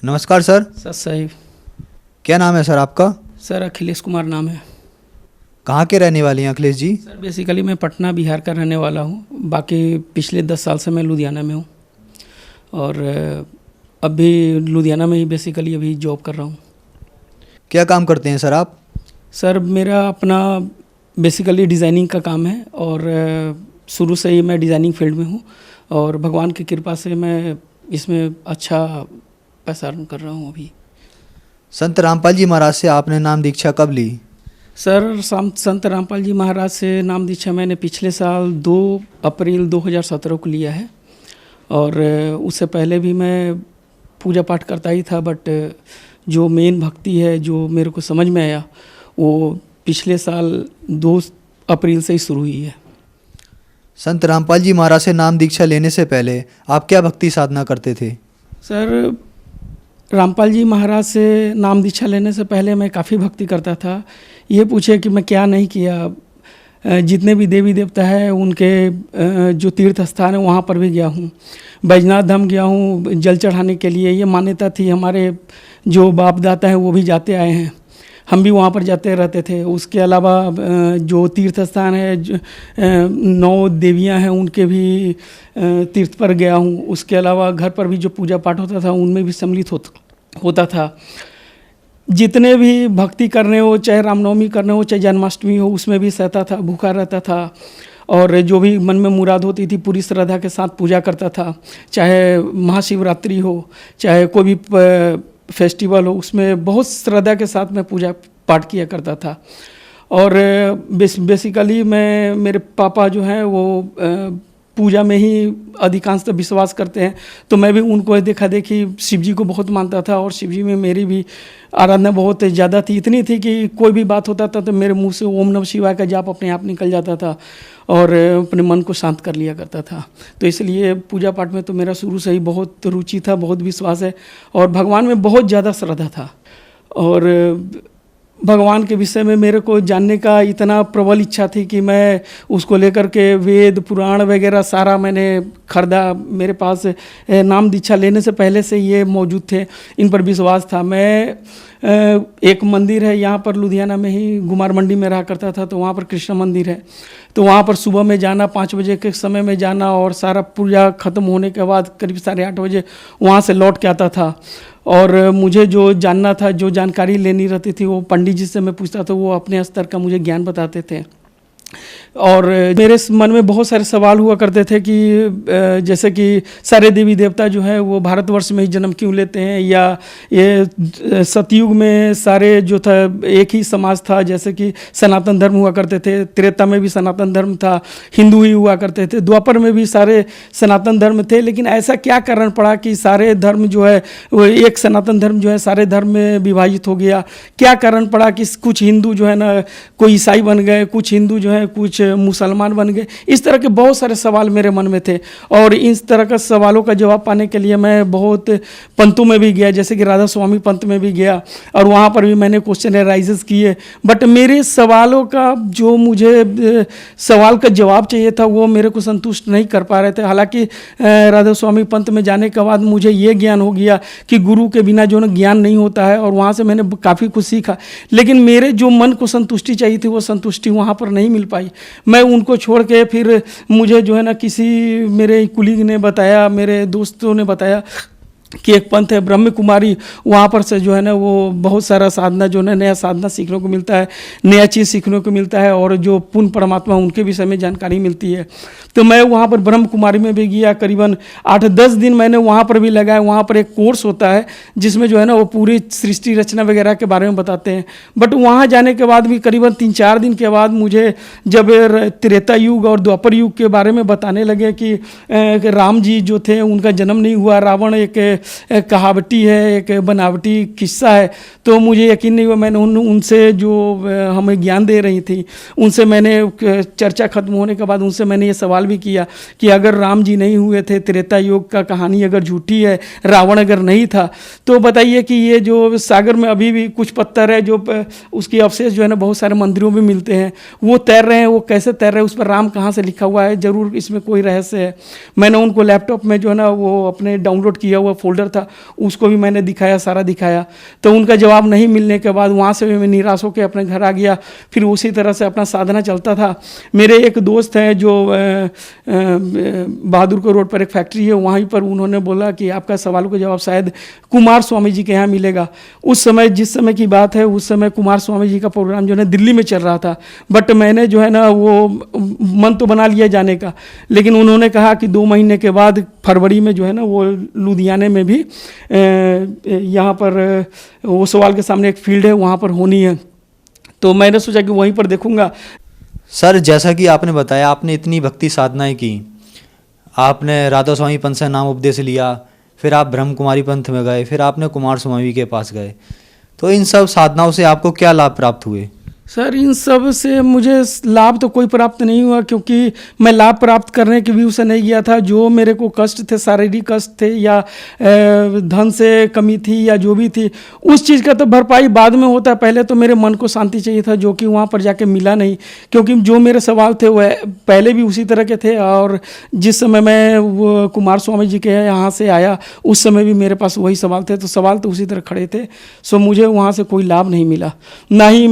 नमस्कार sir. Sir सही। क्या नाम है सर आपका? सर अखिलेश कुमार नाम है। कहाँ के रहने वाले हैं अखिलेश जी? सर बेसिकली मैं पटना बिहार का रहने वाला हूँ। बाकी पिछले 10 साल से मैं लुधियाना में हूँ और अभी लुधियाना में ही बेसिकली अभी जॉब कर रहा हूँ। क्या काम करते हैं सर आप? सर मेरा अपना बेसिकली डिज़ाइनिंग का काम है और शुरू से ही मैं डिज़ाइनिंग फील्ड में हूँ और भगवान की कृपा से मैं इसमें अच्छा पैसा अर्न कर रहा हूँ अभी। संत रामपाल जी महाराज से आपने नाम दीक्षा कब ली? सर संत रामपाल जी महाराज से नाम दीक्षा मैंने पिछले साल 2 अप्रैल 2017 को लिया है और उससे पहले भी मैं पूजा पाठ करता ही था, बट जो मेन भक्ति है जो मेरे को समझ में आया वो पिछले साल 2 अप्रैल से ही शुरू हुई है। संत रामपाल जी महाराज से नाम दीक्षा लेने से पहले आप क्या भक्ति साधना करते थे? सर रामपाल जी महाराज से नाम दीक्षा लेने से पहले मैं काफ़ी भक्ति करता था। ये पूछे कि मैं क्या नहीं किया। जितने भी देवी देवता है उनके जो तीर्थ स्थान है वहाँ पर भी गया हूँ। बैजनाथ धाम गया हूँ जल चढ़ाने के लिए। ये मान्यता थी, हमारे जो बाप दाता हैं वो भी जाते आए हैं, हम भी वहाँ पर जाते रहते थे। उसके अलावा जो तीर्थ स्थान है 9 देवियाँ हैं उनके भी तीर्थ पर गया हूँ। उसके अलावा घर पर भी जो पूजा पाठ होता था उनमें भी सम्मिलित होता था। जितने भी भक्ति करने हो, चाहे रामनवमी करने हो, चाहे जन्माष्टमी हो, उसमें भी सहता था, भूखा रहता था और जो भी मन में मुराद होती थी पूरी श्रद्धा के साथ पूजा करता था। चाहे महाशिवरात्रि हो, चाहे कोई भी फेस्टिवल हो, उसमें बहुत श्रद्धा के साथ मैं पूजा पाठ किया करता था। और बेसिकली मेरे पापा जो हैं वो पूजा में ही अधिकांशतः विश्वास करते हैं, तो मैं भी उनको देखा देखी शिव जी को बहुत मानता था और शिव जी में मेरी भी आराधना बहुत ज़्यादा थी। इतनी थी कि कोई भी बात होता था तो मेरे मुंह से ओम नमः शिवाय का जाप अपने आप निकल जाता था और अपने मन को शांत कर लिया करता था। तो इसलिए पूजा पाठ में तो मेरा शुरू से ही बहुत रुचि था, बहुत विश्वास है और भगवान में बहुत ज़्यादा श्रद्धा था। और भगवान के विषय में मेरे को जानने का इतना प्रबल इच्छा थी कि मैं उसको लेकर के वेद पुराण वगैरह सारा मैंने खरीदा। मेरे पास नाम दीक्षा लेने से पहले से ये मौजूद थे, इन पर विश्वास था। मैं एक मंदिर है यहाँ पर लुधियाना में ही, गुमार मंडी में रहा करता था, तो वहाँ पर कृष्ण मंदिर है। तो वहाँ पर सुबह में जाना, 5 बजे के समय में जाना और सारा पूजा ख़त्म होने के बाद करीब 8:30 बजे वहाँ से लौट के आता था। और मुझे जो जानना था, जो जानकारी लेनी रहती थी, वो पंडित जी से मैं पूछता था, वो अपने स्तर का मुझे ज्ञान बताते थे। और मेरे मन में बहुत सारे सवाल हुआ करते थे कि जैसे कि सारे देवी देवता जो है वो भारतवर्ष में ही जन्म क्यों लेते हैं, या ये सतयुग में सारे जो था एक ही समाज था, जैसे कि सनातन धर्म हुआ करते थे, त्रेता में भी सनातन धर्म था, हिंदू ही हुआ करते थे, द्वापर में भी सारे सनातन धर्म थे। लेकिन ऐसा क्या कारण पड़ा कि सारे धर्म जो है वो एक सनातन धर्म जो है सारे धर्म में विभाजित हो गया? क्या कारण पड़ा कि कुछ हिंदू जो है ना कोई ईसाई बन गए, कुछ हिंदू जो है कुछ मुसलमान बन गए? इस तरह के बहुत सारे सवाल मेरे मन में थे और इस तरह का सवालों का जवाब पाने के लिए मैं बहुत पंथों में भी गया, जैसे कि राधा स्वामी पंथ में भी गया और वहाँ पर भी मैंने क्वेश्चन राइजेस किए। बट मेरे सवालों का जो मुझे सवाल का जवाब चाहिए था वो मेरे को संतुष्ट नहीं कर पा रहे थे। हालांकि राधा स्वामी पंथ में जाने के बाद मुझे ये ज्ञान हो गया कि गुरु के बिना जो ना ज्ञान नहीं होता है, और वहाँ से मैंने काफ़ी कुछ सीखा। लेकिन मेरे जो मन को संतुष्टि चाहिए थी वो संतुष्टि वहाँ पर नहीं मिल पाई। मैं उनको छोड़ के फिर मुझे जो है ना किसी मेरे कुलीग ने बताया, मेरे दोस्तों ने बताया कि एक पंथ है ब्रह्म कुमारी, वहाँ पर से जो है ना वो बहुत सारा साधना जो है नया साधना सीखने को मिलता है, नया चीज़ सीखने को मिलता है और जो पूर्ण परमात्मा उनके विषय में जानकारी मिलती है। तो मैं वहाँ पर ब्रह्म कुमारी में भी गया, करीबन 8-10 दिन मैंने वहाँ पर भी लगाया। वहाँ पर एक कोर्स होता है जिसमें जो है ना वो पूरी सृष्टि रचना वगैरह के बारे में बताते हैं। बट वहाँ जाने के बाद भी करीबन 3-4 दिन के बाद मुझे जब त्रेता युग और द्वापर युग के बारे में बताने लगे कि राम जी जो थे उनका जन्म नहीं हुआ, रावण एक कहावटी है, एक बनावटी किस्सा है, तो मुझे यकीन नहीं हुआ। मैंने उनसे जो हमें ज्ञान दे रही थी उनसे मैंने चर्चा खत्म होने के बाद उनसे मैंने ये सवाल भी किया कि अगर राम जी नहीं हुए थे, त्रेता युग का कहानी अगर झूठी है, रावण अगर नहीं था, तो बताइए कि ये जो सागर में अभी भी कुछ पत्थर है जो उसके अवशेष जो है ना बहुत सारे मंदिरों में मिलते हैं, वो तैर रहे हैं, वो कैसे तैर रहे हैं, उस पर राम कहाँ से लिखा हुआ है? जरूर इसमें कोई रहस्य है। मैंने उनको लैपटॉप में जो है ना वो अपने डाउनलोड किया हुआ फोल्डर था उसको भी मैंने दिखाया, सारा दिखाया। तो उनका जवाब नहीं मिलने के बाद वहाँ से भी मैं निराश होकर अपने घर आ गया। फिर उसी तरह से अपना साधना चलता था। मेरे एक दोस्त हैं जो बहादुरपुर रोड पर एक फैक्ट्री है, वहीं पर उन्होंने बोला कि आपका सवालों का जवाब शायद कुमार स्वामी जी के यहाँ मिलेगा। उस समय, जिस समय की बात है, उस समय कुमार स्वामी जी का प्रोग्राम जो है दिल्ली में चल रहा था। बट मैंने जो है ना वो मन तो बना लिया जाने का, लेकिन उन्होंने कहा कि 2 महीने के बाद फरवरी में जो है ना वो लुधियाने में भी यहाँ पर वो सवाल के सामने एक फील्ड है, वहाँ पर होनी है। तो मैंने सोचा कि वहीं पर देखूंगा। सर, जैसा कि आपने बताया, आपने इतनी भक्ति साधनाएं की, आपने राधा स्वामी पंथ से नाम उपदेश लिया, फिर आप ब्रह्म कुमारी पंथ में गए, फिर आपने कुमार स्वामी के पास गए। तो इन सब साधनाओं से आपको क्या लाभ प्राप्त हुए? सर, इन सब से मुझे लाभ तो कोई प्राप्त नहीं हुआ, क्योंकि मैं लाभ प्राप्त करने के व्यू से नहीं गया था। जो मेरे को कष्ट थे, शारीरिक कष्ट थे या धन से कमी थी या जो भी थी, उस चीज़ का तो भरपाई बाद में होता है। पहले तो मेरे मन को शांति चाहिए था, जो कि वहाँ पर जाके मिला नहीं। क्योंकि जो मेरे सवाल थे वह पहले भी उसी तरह के थे, और जिस समय मैं वो कुमार स्वामी जी के यहाँ से आया उस समय भी मेरे पास वही सवाल थे। तो सवाल तो उसी तरह खड़े थे। सो मुझे वहाँ से कोई लाभ नहीं मिला। ना ही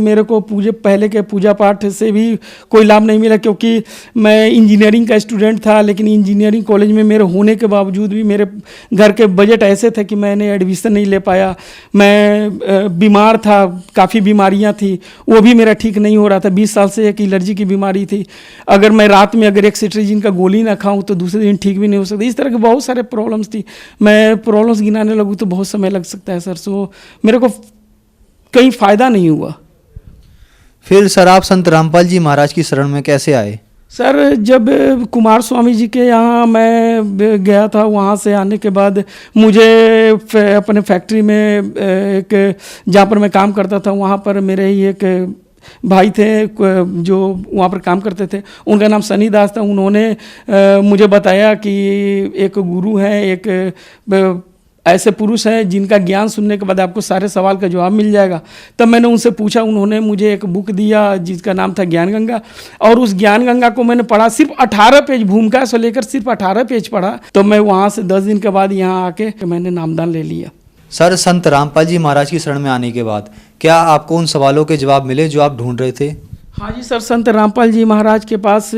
मेरे को पहले के पूजा पाठ से भी कोई लाभ नहीं मिला, क्योंकि मैं इंजीनियरिंग का स्टूडेंट था। लेकिन इंजीनियरिंग कॉलेज में मेरे होने के बावजूद भी मेरे घर के बजट ऐसे थे कि मैंने एडमिशन नहीं ले पाया। मैं बीमार था, काफ़ी बीमारियां थी, वो भी मेरा ठीक नहीं हो रहा था। 20 साल से एक एलर्जी की बीमारी थी। अगर मैं रात में अगर एक सिट्रीजिन का गोली ना खाऊं तो दूसरे दिन ठीक भी नहीं हो सकता। इस तरह के बहुत सारे प्रॉब्लम्स थी। मैं प्रॉब्लम्स गिनाने लगूँ तो बहुत समय लग सकता है सर। सो मेरे को कहीं फ़ायदा नहीं हुआ। फिर सर, आप संत रामपाल जी महाराज की शरण में कैसे आए? सर, जब कुमार स्वामी जी के यहाँ मैं गया था, वहाँ से आने के बाद मुझे अपने फैक्ट्री में एक, जहाँ पर मैं काम करता था, वहाँ पर मेरे ही एक भाई थे जो वहाँ पर काम करते थे। उनका नाम सनी दास था। उन्होंने मुझे बताया कि एक गुरु हैं, एक ऐसे पुरुष हैं जिनका ज्ञान सुनने के बाद आपको सारे सवाल का जवाब मिल जाएगा। तब मैंने उनसे पूछा। उन्होंने मुझे एक बुक दिया जिसका नाम था ज्ञान गंगा, और उस ज्ञान गंगा को मैंने पढ़ा। सिर्फ 18 पेज, भूमिका से लेकर सिर्फ 18 पेज पढ़ा। तो मैं वहाँ से 10 दिन के बाद यहाँ आके मैंने नामदान ले लिया। सर, संत रामपाल जी महाराज की शरण में आने के बाद क्या आपको उन सवालों के जवाब मिले जो आप ढूंढ रहे थे? हाँ जी सर, संत रामपाल जी महाराज के पास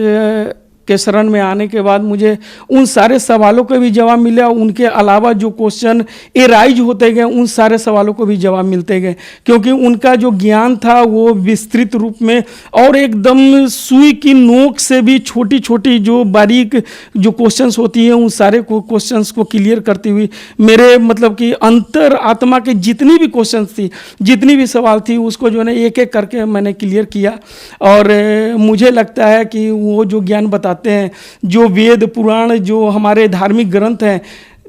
के शरण में आने के बाद मुझे उन सारे सवालों के भी जवाब मिले, और उनके अलावा जो क्वेश्चन एराइज होते गए उन सारे सवालों को भी जवाब मिलते गए। क्योंकि उनका जो ज्ञान था वो विस्तृत रूप में और एकदम सुई की नोक से भी छोटी छोटी जो बारीक जो क्वेश्चंस होती हैं उन सारे क्वेश्चंस को क्लियर करती हुई मेरे मतलब कि अंतर आत्मा के जितनी भी क्वेश्चंस थी, जितनी भी सवाल थी, उसको जो है एक एक करके मैंने क्लियर किया। और मुझे लगता है कि वो जो ज्ञान बताते हैं, जो वेद पुराण, जो हमारे धार्मिक ग्रंथ हैं,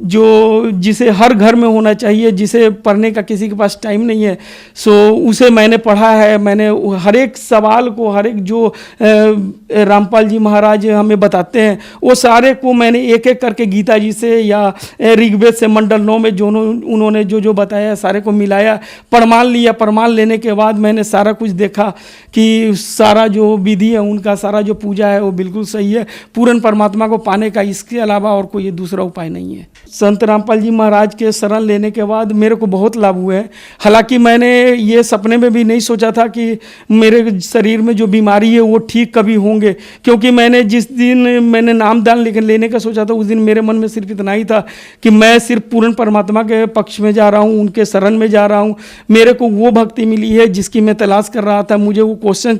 जो जिसे हर घर में होना चाहिए, जिसे पढ़ने का किसी के पास टाइम नहीं है, सो उसे मैंने पढ़ा है। मैंने हर एक सवाल को, हर एक जो रामपाल जी महाराज हमें बताते हैं वो सारे को मैंने एक एक करके गीता जी से या ऋग्वेद से मंडल 9 में जो उन्होंने जो बताया सारे को मिलाया, प्रमाण लिया। प्रमाण लेने के बाद मैंने सारा कुछ देखा कि सारा जो विधि है उनका, सारा जो पूजा है वो बिल्कुल सही है। पूर्ण परमात्मा को पाने का इसके अलावा और कोई दूसरा उपाय नहीं है। संत रामपाल जी महाराज के शरण लेने के बाद मेरे को बहुत लाभ हुए हैं। हालांकि मैंने ये सपने में भी नहीं सोचा था कि मेरे शरीर में जो बीमारी है वो ठीक कभी होंगे, क्योंकि मैंने जिस दिन मैंने नामदान लेने का सोचा था उस दिन मेरे मन में सिर्फ इतना ही था कि मैं सिर्फ पूर्ण परमात्मा के पक्ष में जा रहा हूँ, उनके शरण में जा रहा हूँ। मेरे को वो भक्ति मिली है जिसकी मैं तलाश कर रहा था, मुझे वो क्वेश्चन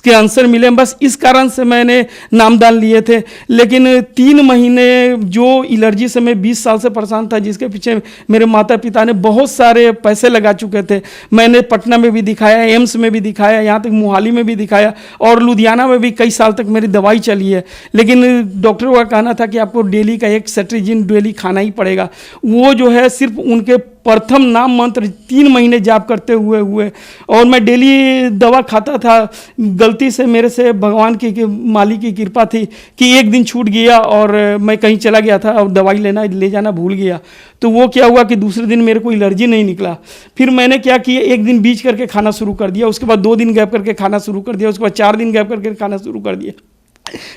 के आंसर मिले, बस इस कारण से मैंने नामदान लिए थे। लेकिन 3 महीने जो एलर्जी से मैं 20 साल से परेशान था, जिसके पीछे मेरे माता पिता ने बहुत सारे पैसे लगा चुके थे। मैंने पटना में भी दिखाया, एम्स में भी दिखाया, यहाँ तक मोहाली में भी दिखाया और लुधियाना में भी कई साल तक मेरी दवाई चली है। लेकिन डॉक्टर का कहना था कि आपको डेली का एक सेट्रीजिन डेली खाना ही पड़ेगा। वो जो है सिर्फ उनके प्रथम नाम मंत्र 3 महीने जाप करते हुए और मैं डेली दवा खाता था। गलती से मेरे से भगवान की मालिक की कृपा थी कि एक दिन छूट गया और मैं कहीं चला गया था और दवाई ले जाना भूल गया। तो वो क्या हुआ कि दूसरे दिन मेरे को एलर्जी नहीं निकला। फिर मैंने क्या किया, एक दिन बीच करके खाना शुरू कर दिया, उसके बाद 2 दिन गैप करके खाना शुरू कर दिया, उसके बाद 4 दिन गैप करके खाना शुरू कर दिया।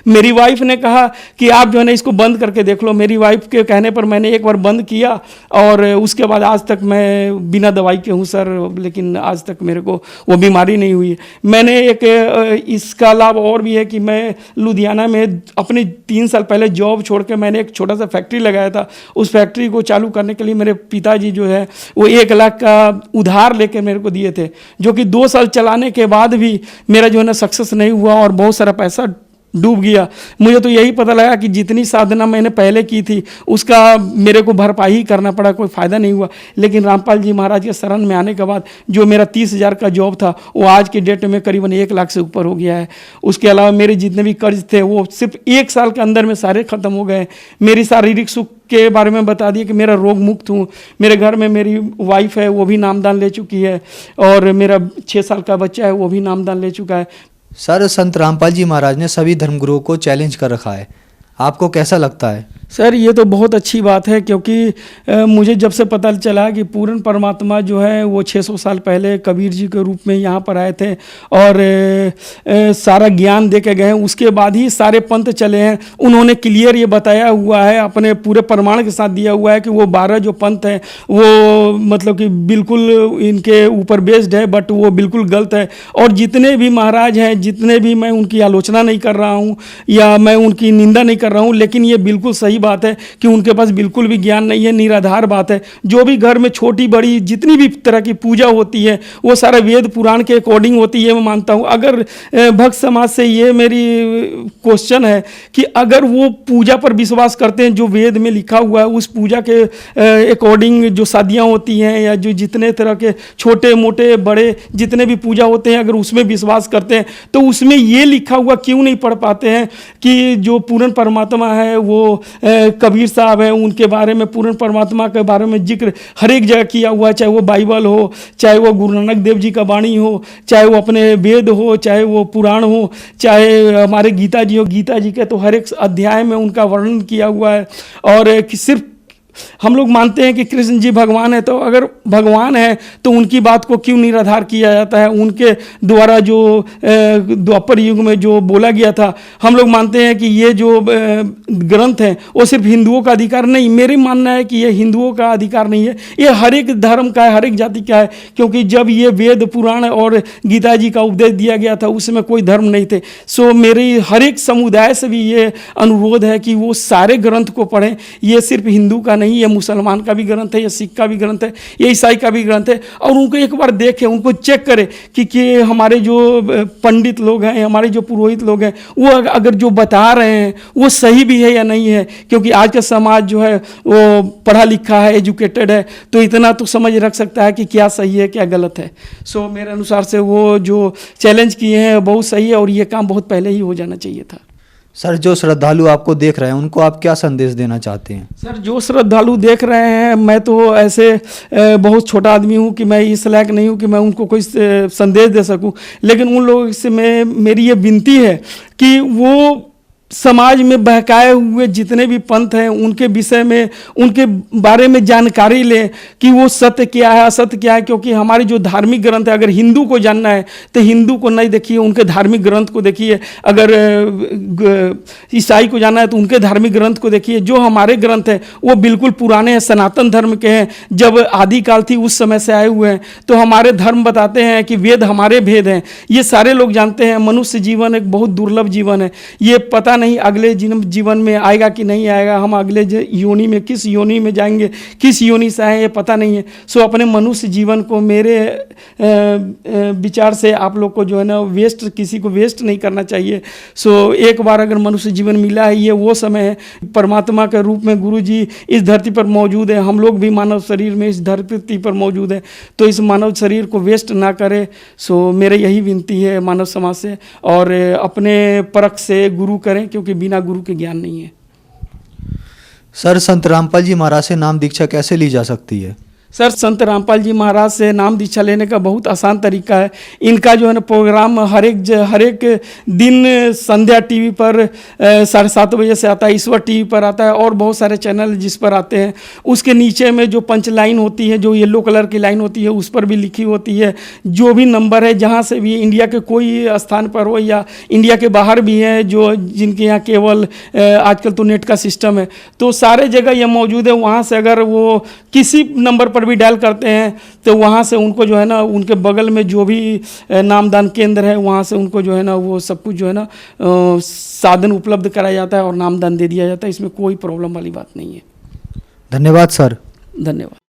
मेरी वाइफ ने कहा कि आप जो है ना इसको बंद करके देख लो। मेरी वाइफ के कहने पर मैंने एक बार बंद किया और उसके बाद आज तक मैं बिना दवाई के हूँ सर, लेकिन आज तक मेरे को वो बीमारी नहीं हुई। मैंने एक इसका लाभ और भी है कि मैं लुधियाना में अपने 3 साल पहले जॉब छोड़ के मैंने एक छोटा सा फैक्ट्री लगाया था। उस फैक्ट्री को चालू करने के लिए मेरे पिताजी जो है वो 1 लाख का उधार लेके मेरे को दिए थे, जो कि 2 साल चलाने के बाद भी मेरा जो है ना सक्सेस नहीं हुआ और बहुत सारा पैसा डूब गया। मुझे तो यही पता लगा कि जितनी साधना मैंने पहले की थी उसका मेरे को भरपाई ही करना पड़ा, कोई फ़ायदा नहीं हुआ। लेकिन रामपाल जी महाराज के शरण में आने के बाद जो मेरा 30,000 का जॉब था वो आज के डेट में करीबन 1 लाख से ऊपर हो गया है। उसके अलावा मेरे जितने भी कर्ज थे वो सिर्फ 1 साल के अंदर में सारे ख़त्म हो गए। मेरी शारीरिक सुख के बारे में बता दिए कि मेरा रोग मुक्त हूँ। मेरे घर में मेरी वाइफ है वो भी नामदान ले चुकी है और मेरा 6 साल का बच्चा है वो भी नामदान ले चुका है। सर, संत रामपाल जी महाराज ने सभी धर्मगुरुओं को चैलेंज कर रखा है, आपको कैसा लगता है? सर ये तो बहुत अच्छी बात है, क्योंकि मुझे जब से पता चला कि पूर्ण परमात्मा जो है वो 600 साल पहले कबीर जी के रूप में यहाँ पर आए थे और सारा ज्ञान दे के गए, उसके बाद ही सारे पंथ चले हैं। उन्होंने क्लियर ये बताया हुआ है, अपने पूरे प्रमाण के साथ दिया हुआ है कि वो 12 जो पंथ हैं वो मतलब कि बिल्कुल इनके ऊपर बेस्ड है, बट वो बिल्कुल गलत है। और जितने भी महाराज हैं, जितने भी, मैं उनकी आलोचना नहीं कर रहा हूँ या मैं उनकी निंदा नहीं कर रहा हूँ, लेकिन ये बिल्कुल सही बात है कि उनके पास बिल्कुल भी ज्ञान नहीं है, निराधार बात है। जो भी घर में छोटी बड़ी जितनी भी तरह की पूजा होती है वो सारा वेद पुराण के अकॉर्डिंग होती है, मैं मानता हूँ। अगर भक्त समाज से ये मेरी क्वेश्चन है कि अगर वो पूजा पर विश्वास करते हैं जो वेद में लिखा हुआ है, उस पूजा के अकॉर्डिंग जो शादियाँ होती हैं या जो जितने तरह के छोटे मोटे बड़े जितने भी पूजा होते हैं, अगर उसमें विश्वास करते हैं तो उसमें ये लिखा हुआ क्यों नहीं पढ़ पाते हैं कि जो पूर्ण परमात्मा है वो कबीर साहब है, उनके बारे में पूर्ण परमात्मा के बारे में जिक्र हर एक जगह किया हुआ है, चाहे वो बाइबल हो, चाहे वो गुरु नानक देव जी का वाणी हो, चाहे वो अपने वेद हो, चाहे वो पुराण हो, चाहे हमारे गीता जी हो। गीता जी के तो हर एक अध्याय में उनका वर्णन किया हुआ है। और सिर्फ हम लोग मानते हैं कि कृष्ण जी भगवान है, तो अगर भगवान है तो उनकी बात को क्यों निराधार किया जाता है? उनके द्वारा जो द्वापर युग में जो बोला गया था, हम लोग मानते हैं कि ये जो ग्रंथ है वो सिर्फ हिंदुओं का अधिकार नहीं। मेरे मानना है कि ये हिंदुओं का अधिकार नहीं है, ये हर एक धर्म का है, हर एक जाति का है। क्योंकि जब ये वेद पुराण और गीता जी का उपदेश दिया गया था उसमें कोई धर्म नहीं थे। सो मेरी हर एक समुदाय से भी ये अनुरोध है कि वो सारे ग्रंथ को पढ़ें। ये सिर्फ हिंदू का नहीं, ये मुसलमान का भी ग्रंथ है, ये सिख का भी ग्रंथ है, ये ईसाई का भी ग्रंथ है। और उनको एक बार देखें, उनको चेक करें कि हमारे जो पंडित लोग हैं, हमारे जो पुरोहित लोग हैं, वो अगर जो बता रहे हैं वो सही भी है या नहीं है। क्योंकि आज का समाज जो है वो पढ़ा लिखा है, एजुकेटेड है, तो इतना तो समझ रख सकता है कि क्या सही है क्या गलत है। सो मेरे अनुसार से वो जो चैलेंज किए हैं बहुत सही है और ये काम बहुत पहले ही हो जाना चाहिए था। सर, जो श्रद्धालु आपको देख रहे हैं उनको आप क्या संदेश देना चाहते हैं? सर, जो श्रद्धालु देख रहे हैं, मैं तो ऐसे बहुत छोटा आदमी हूँ कि मैं इस लायक नहीं हूँ कि मैं उनको कोई संदेश दे सकूँ, लेकिन उन लोगों से मेरी ये विनती है कि वो समाज में बहकाए हुए जितने भी पंथ हैं उनके विषय में, उनके बारे में जानकारी लें कि वो सत्य क्या है असत्य क्या है। क्योंकि हमारे जो धार्मिक ग्रंथ है, अगर हिंदू को जानना है तो हिंदू को नहीं देखिए, उनके धार्मिक ग्रंथ को देखिए। अगर ईसाई को जानना है तो उनके धार्मिक ग्रंथ को देखिए। जो हमारे ग्रंथ हैं वो बिल्कुल पुराने हैं, सनातन धर्म के हैं, जब आदिकाल थी उस समय से आए हुए हैं। तो हमारे धर्म बताते हैं कि वेद हमारे भेद हैं, ये सारे लोग जानते हैं। मनुष्य जीवन एक बहुत दुर्लभ जीवन है, ये पता नहीं अगले जीवन में आएगा कि नहीं आएगा, हम अगले योनि में किस योनि में जाएंगे, किस योनि से आए ये पता नहीं है। सो अपने मनुष्य जीवन को मेरे विचार से आप लोग को जो है ना किसी को वेस्ट नहीं करना चाहिए। सो एक बार अगर मनुष्य जीवन मिला है, ये वो समय है, परमात्मा के रूप में गुरु जी इस धरती पर मौजूद है, हम लोग भी मानव शरीर में इस धरती पर मौजूद है, तो इस मानव शरीर को वेस्ट ना करें। सो मेरे यही विनती है मानव समाज से, और अपने परख से गुरु करें, क्योंकि बिना गुरु के ज्ञान नहीं है। सर, संत रामपाल जी महाराज से नाम दीक्षा कैसे ली जा सकती है? सर, संत रामपाल जी महाराज से नाम दीक्षा लेने का बहुत आसान तरीका है। इनका जो है ना प्रोग्राम हर एक दिन संध्या टीवी पर 7:30 बजे से आता है, ईश्वर टीवी पर आता है और बहुत सारे चैनल जिस पर आते हैं। उसके नीचे में जो पंच लाइन होती है, जो येलो कलर की लाइन होती है, उस पर भी लिखी होती है जो भी नंबर है, जहाँ से भी इंडिया के कोई स्थान पर हो या इंडिया के बाहर भी हैं, जो जिनके यहाँ केवल आजकल तो नेट का सिस्टम है, तो सारे जगह ये मौजूद है। वहाँ से अगर वो किसी नंबर पर भी डायल करते हैं तो वहाँ से उनको जो है ना, उनके बगल में जो भी नामदान केंद्र है, वहाँ से उनको जो है ना वो सब कुछ जो है ना साधन उपलब्ध कराया जाता है और नामदान दे दिया जाता है। इसमें कोई प्रॉब्लम वाली बात नहीं है। धन्यवाद सर। धन्यवाद।